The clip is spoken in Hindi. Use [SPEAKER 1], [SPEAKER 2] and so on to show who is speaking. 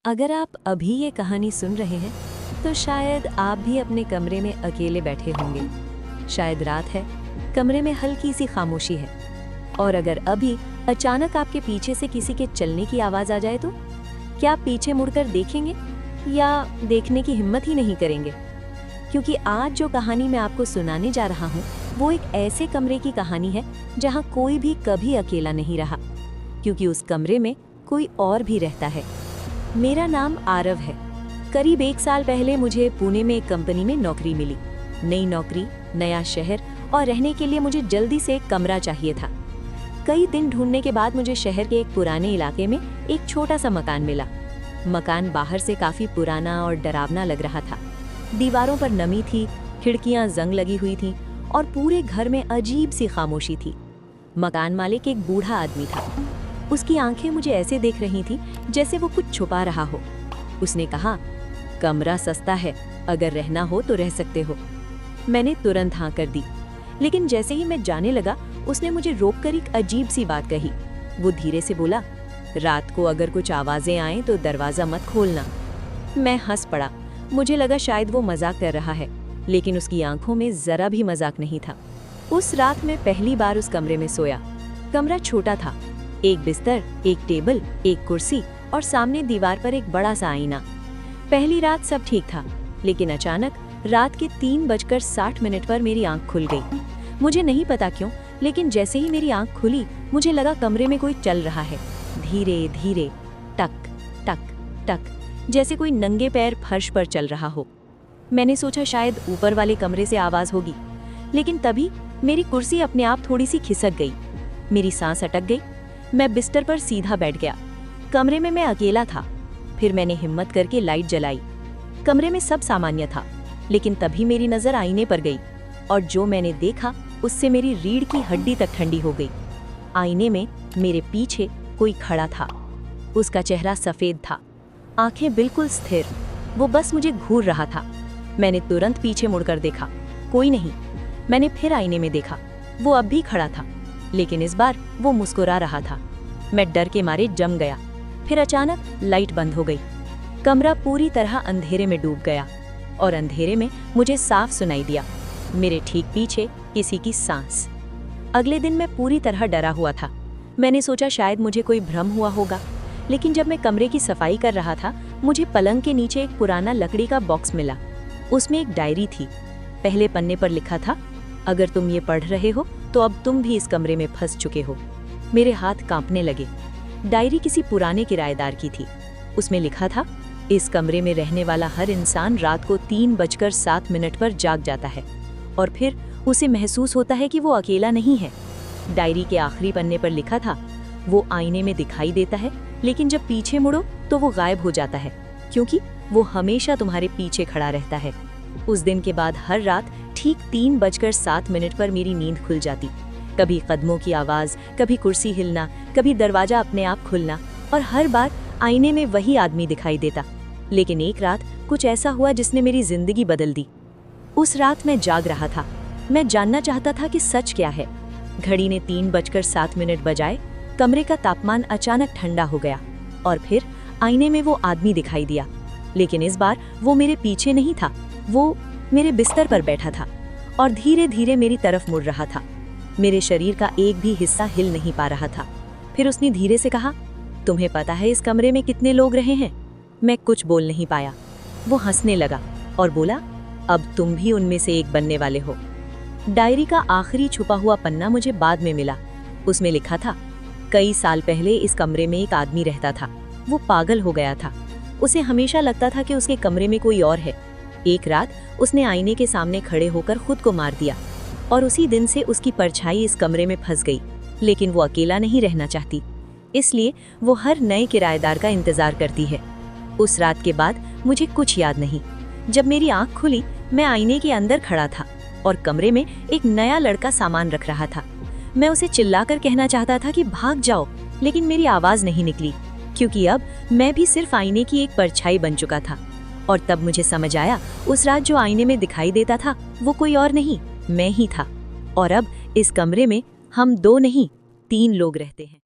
[SPEAKER 1] अगर आप अभी ये कहानी सुन रहे हैं तो शायद आप भी अपने कमरे में अकेले बैठे होंगे। शायद रात है, कमरे में हल्की सी खामोशी है, और अगर अभी अचानक आपके पीछे से किसी के चलने की आवाज़ आ जाए तो क्या आप पीछे मुड़कर देखेंगे या देखने की हिम्मत ही नहीं करेंगे? क्योंकि आज जो कहानी मैं आपको सुनाने जा रहा हूँ वो एक ऐसे कमरे की कहानी है जहाँ कोई भी कभी अकेला नहीं रहा, क्योंकि उस कमरे में कोई और भी रहता है। मेरा नाम आरव है। करीब 1 साल पहले मुझे पुणे में एक कंपनी में नौकरी मिली। नई नौकरी, नया शहर, और रहने के लिए मुझे जल्दी से एक कमरा चाहिए था। कई दिन ढूंढने के बाद मुझे शहर के एक पुराने इलाके में एक छोटा सा मकान मिला। मकान बाहर से काफी पुराना और डरावना लग रहा था। दीवारों पर नमी थी, खिड़कियां जंग लगी हुई थीं, और पूरे घर में अजीब सी खामोशी थी। मकान मालिक एक बूढ़ा आदमी था। उसकी आंखें मुझे ऐसे देख रही थी जैसे वो कुछ छुपा रहा हो। उसने कहा, कमरा सस्ता है, अगर रहना हो तो रह सकते हो। मैंने तुरंत हाँ कर दी, लेकिन जैसे ही मैं जाने लगा उसने मुझे रोककर एक अजीब सी बात कही। वो धीरे से बोला, रात को अगर कुछ आवाजें आएं तो दरवाजा मत खोलना। मैं हंस पड़ा। मुझे लगा शायद वो मजाक कर रहा है, लेकिन उसकी आंखों में जरा भी मजाक नहीं था। उस रात मैं पहली बार उस कमरे में सोया। कमरा छोटा था, एक बिस्तर, एक टेबल, एक कुर्सी, और सामने दीवार पर एक बड़ा सा आईना। पहली रात सब ठीक था, लेकिन अचानक रात के 3:60 पर मेरी आंख खुल गई। मुझे नहीं पता क्यों, लेकिन जैसे ही मेरी आंख खुली मुझे लगा कमरे में कोई चल रहा है, धीरे धीरे, टक टक टक, जैसे कोई नंगे पैर फर्श पर चल रहा हो। मैंने सोचा शायद ऊपर वाले कमरे से आवाज होगी, लेकिन तभी मेरी कुर्सी अपने आप थोड़ी सी खिसक गई। मेरी सांस अटक गई। मैं बिस्तर पर सीधा बैठ गया। कमरे में मैं अकेला था। फिर मैंने हिम्मत करके लाइट जलाई। कमरे में सब सामान्य था, लेकिन तभी मेरी नजर आईने पर गई, और जो मैंने देखा उससे मेरी रीढ़ की हड्डी तक ठंडी हो गई। आईने में मेरे पीछे कोई खड़ा था। उसका चेहरा सफेद था, आंखें बिल्कुल स्थिर। वो बस मुझे घूर रहा था। मैंने तुरंत पीछे मुड़कर देखा, कोई नहीं। मैंने फिर आईने में देखा, वो अब भी खड़ा था, लेकिन इस बार वो मुस्कुरा रहा था। मैं डर के मारे जम गया। फिर अचानक लाइट बंद हो गई। कमरा पूरी तरह अंधेरे में डूब गया, और अंधेरे में मुझे साफ सुनाई दिया मेरे ठीक पीछे किसी की सांस। अगले दिन मैं पूरी तरह डरा हुआ था। मैंने सोचा शायद मुझे कोई भ्रम हुआ होगा, लेकिन जब मैं कमरे की सफाई कर रहा था मुझे पलंग के नीचे एक पुराना लकड़ी का बॉक्स मिला। उसमें एक डायरी थी। पहले पन्ने पर लिखा था, अगर तुम ये पढ़ रहे हो तो अब तुम भी इस कमरे में फंस चुके हो। मेरे हाथ कांपने लगे। डायरी किसी पुराने किराएदार की थी। उसमें लिखा था, इस कमरे में रहने वाला हर इंसान रात को 3:07 पर जाग जाता है, और फिर उसे महसूस होता है कि वो अकेला नहीं है। डायरी के आखिरी पन्ने पर लिखा था, वो आईने में दिखाई देता है, लेकिन जब पीछे मुड़ो तो वो गायब हो जाता है, क्योंकि वो हमेशा तुम्हारे पीछे खड़ा रहता है। उस दिन के बाद हर रात ठीक 3:07 पर मेरी नींद खुल जाती। कभी कदमों की आवाज, कभी कुर्सी हिलना, कभी दरवाजा अपने आप खुलना, और हर बार आईने में वही आदमी दिखाई देता। लेकिन एक रात कुछ ऐसा हुआ जिसने मेरी जिंदगी बदल दी। उस रात मैं जाग रहा था। मैं जानना चाहता था कि सच क्या है। घड़ी ने 3:07 बजाए। कमरे का तापमान अचानक ठंडा हो गया, और फिर आईने में वो आदमी दिखाई दिया। लेकिन इस बार वो मेरे पीछे नहीं था, वो मेरे बिस्तर पर बैठा था, और धीरे धीरे मेरी तरफ मुड़ रहा था। मेरे शरीर का एक भी हिस्सा हिल नहीं पा रहा था। फिर उसने धीरे से कहा, तुम्हें पता है इस कमरे में कितने लोग रहे हैं? मैं कुछ बोल नहीं पाया। वो हंसने लगा और बोला, अब तुम भी उनमें से एक बनने वाले हो। डायरी का आखिरी छुपा हुआ पन्ना मुझे बाद में मिला। उसमें लिखा था, कई साल पहले इस कमरे में एक आदमी रहता था। वो पागल हो गया था। उसे हमेशा लगता था कि उसके कमरे में कोई और है। एक रात उसने आईने के सामने खड़े होकर खुद को मार दिया, और उसी दिन से उसकी परछाई इस कमरे में फंस गई। लेकिन वो अकेला नहीं रहना चाहती, इसलिए वो हर नए किराएदार का इंतजार करती है। उस रात के बाद मुझे कुछ याद नहीं। जब मेरी आंख खुली मैं आईने के अंदर खड़ा था, और कमरे में एक नया लड़का सामान रख रहा था। मैं उसे चिल्लाकर कहना चाहता था कि भाग जाओ, लेकिन मेरी आवाज नहीं निकली, क्योंकि अब मैं भी सिर्फ आईने की एक परछाई बन चुका था। और तब मुझे समझ आया, उस रात जो आईने में दिखाई देता था वो कोई और नहीं, मैं ही था। और अब इस कमरे में हम 2 नहीं 3 लोग रहते हैं।